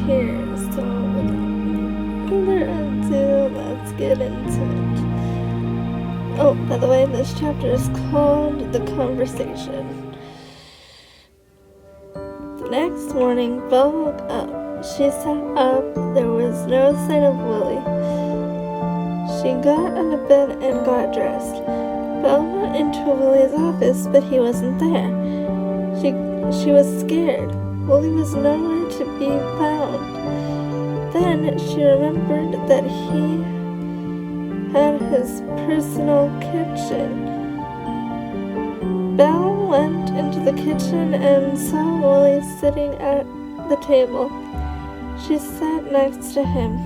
here, so without further ado, let's get into it. Oh, by the way, this chapter is called The Conversation. The next morning, Belle woke up. She sat up. There was no sign of Willie. She got out of bed and got dressed. Belle went into Willie's office, but he wasn't there. She was scared. Willie was nowhere to be found. Then she remembered that he had his personal kitchen. Belle went into the kitchen and saw Willie sitting at the table. She sat next to him.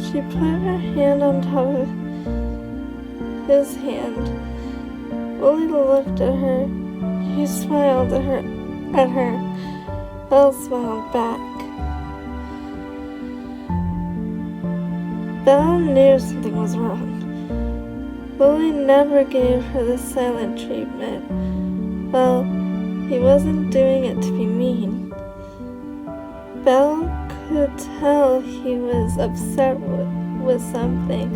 She put her hand on top of his hand. Willie looked at her. He smiled at her. Belle smiled back. Belle knew something was wrong. Willie never gave her the silent treatment. Well, he wasn't doing it to be mean. Belle could tell he was upset with something.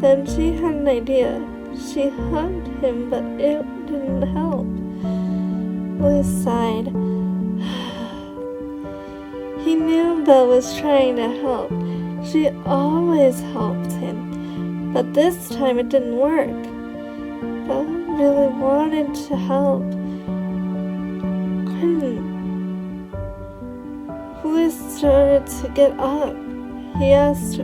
Then she had an idea. She hugged him, but it didn't help. Willie sighed. He knew Belle was trying to help. She always helped him, but this time it didn't work. Belle really wanted to help. Couldn't. Willie started to get up. He asked,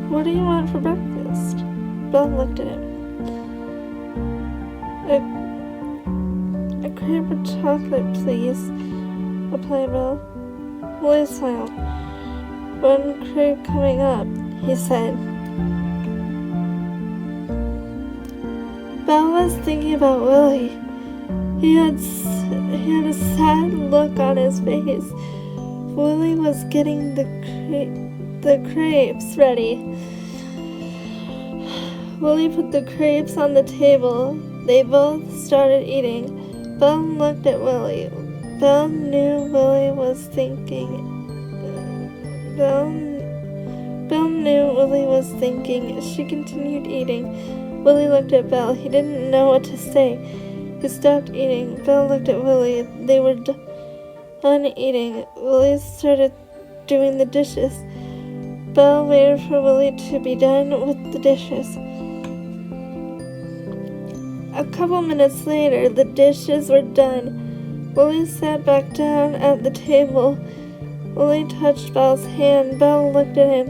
"What do you want for breakfast?" Belle looked at him. A crepe of chocolate, please," replied Belle. Willie smiled. "One crepe coming up," he said. Belle was thinking about Willie. He had a sad look on his face. Willie was getting the crepes ready. Willie put the crepes on the table. They both started eating. Belle looked at Willie. Belle knew Willie was thinking. Belle knew Willie was thinking. She continued eating. Willie looked at Belle. He didn't know what to say. He stopped eating. Belle looked at Willie. They were done eating. Willie started doing the dishes. Belle waited for Willie to be done with the dishes. A couple minutes later, the dishes were done. Willie sat back down at the table. Willie touched Belle's hand. Belle looked at him.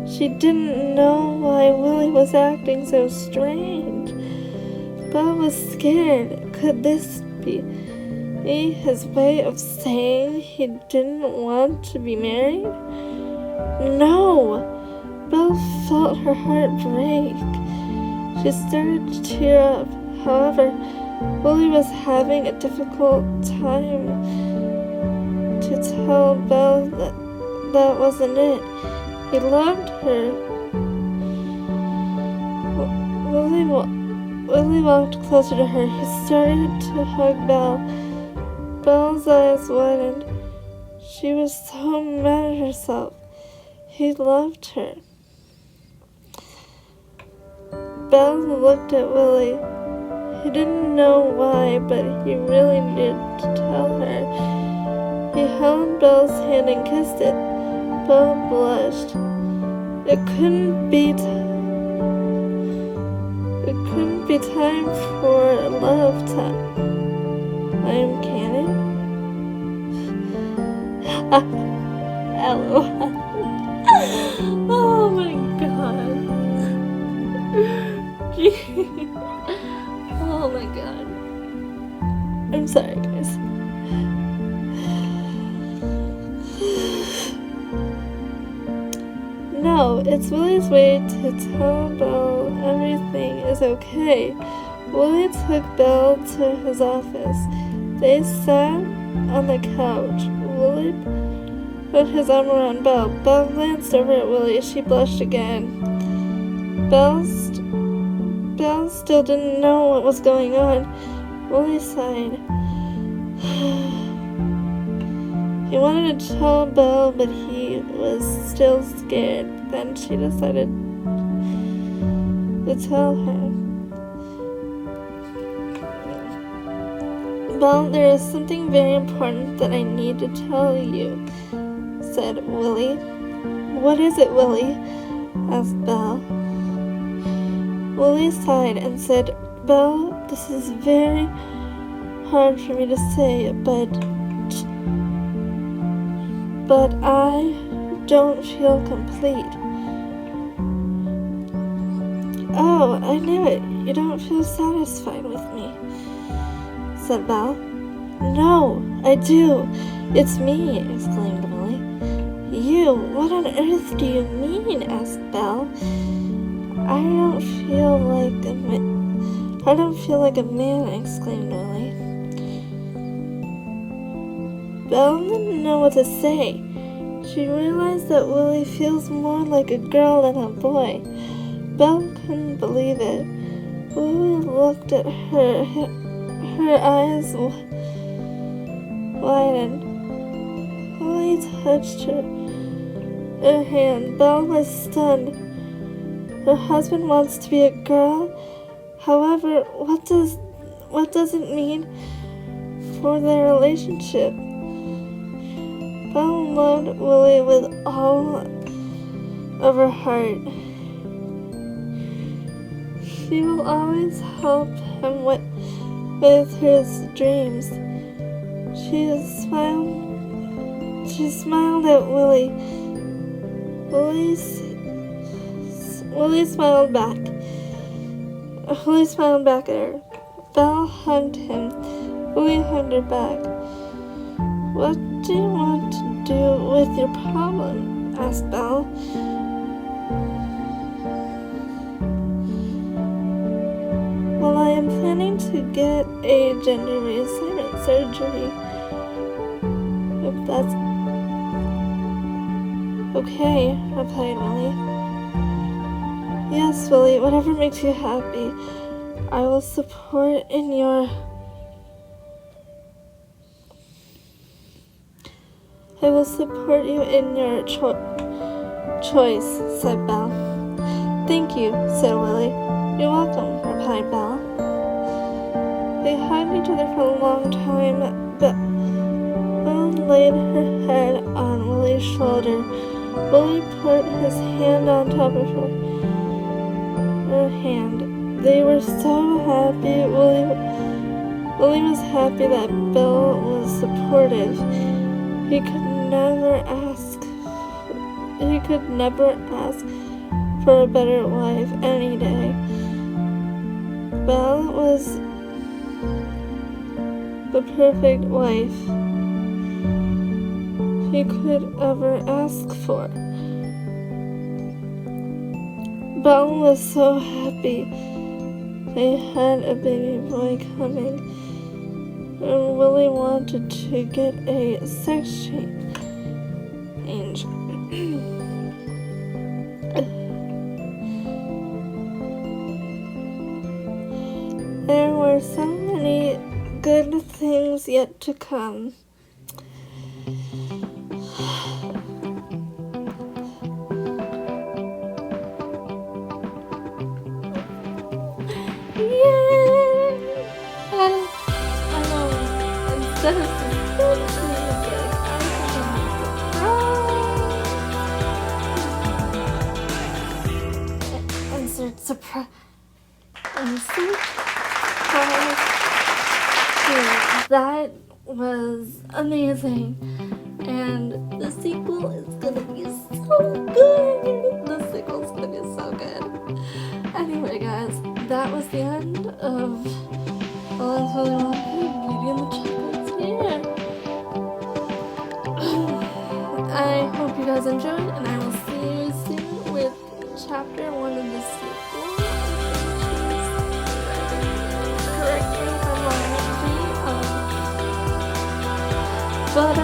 She didn't know why Willie was acting so strange. Belle was scared. Could this be his way of saying he didn't want to be married? No! Belle felt her heart break. She started to tear up. However, Willie was having a difficult time to tell Belle that wasn't it. He loved her. Willie walked closer to her. He started to hug Belle. Belle's eyes widened. She was so mad at herself. He loved her. Belle looked at Willie. He didn't know why, but he really needed to tell her. He held Belle's hand and kissed it. Belle blushed. It couldn't be time for love time, can it? LOL. Oh my god. Oh my god. I'm sorry, guys. No, it's Willie's way to tell Belle everything is okay. Willie took Belle to his office. They sat on the couch. Willie put his arm around Belle. Belle glanced over at Willie. She blushed again. Belle still didn't know what was going on. Willie sighed. He wanted to tell Belle, but he was still scared. Then she decided to tell her. Belle, there is something very important that I need to tell you, said Willie. What is it, Willie? Asked Belle. Willie sighed and said, Belle, this is very hard for me to say, but I don't feel complete. Oh, I knew it. You don't feel satisfied with me, said Belle. No, I do. It's me, exclaimed Willie. You? What on earth do you mean? Asked Belle. I don't feel like a man, exclaimed Willie. Belle didn't know what to say. She realized that Willie feels more like a girl than a boy. Belle couldn't believe it. Willie looked at her. Her eyes widened. Willie touched her hand. Belle was stunned. Her husband wants to be a girl. However, what does it mean for their relationship? Belle loved Willie with all of her heart. She will always help him with his dreams. She smiled at Willie. Willie smiled back. Willie smiled back at her. Belle hugged him. Willie hugged her back. What do you want to do with your problem? Asked Belle. Well, I am planning to get a gender reassignment surgery. If that's okay, replied Willie. Yes, Willie, whatever makes you happy. I will support you in your choice, said Belle. Thank you, said Willie. You're welcome, replied Belle. They hugged each other for a long time. Belle laid her head on Willie's shoulder. Willie put his hand on top of her hand. They were so happy. Willie was happy that Belle was supportive. He could never ask for a better wife any day. Belle was the perfect wife he could ever ask for. Belle was so happy they had a baby boy coming, and Willie wanted to get a sex change. There were so many good things yet to come. Yay! Instead of suspense music, I have a insert surprise. That was amazing, and the sequel is gonna be so good. The sequel's gonna be so good. Anyway, guys, that was the end of Alice Willy Wonka, Beauty and the Chocolatier. I hope you guys enjoyed, and I will see you soon with chapter 1 of the sequel. Correct me if I'm wrong, but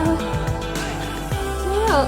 yeah,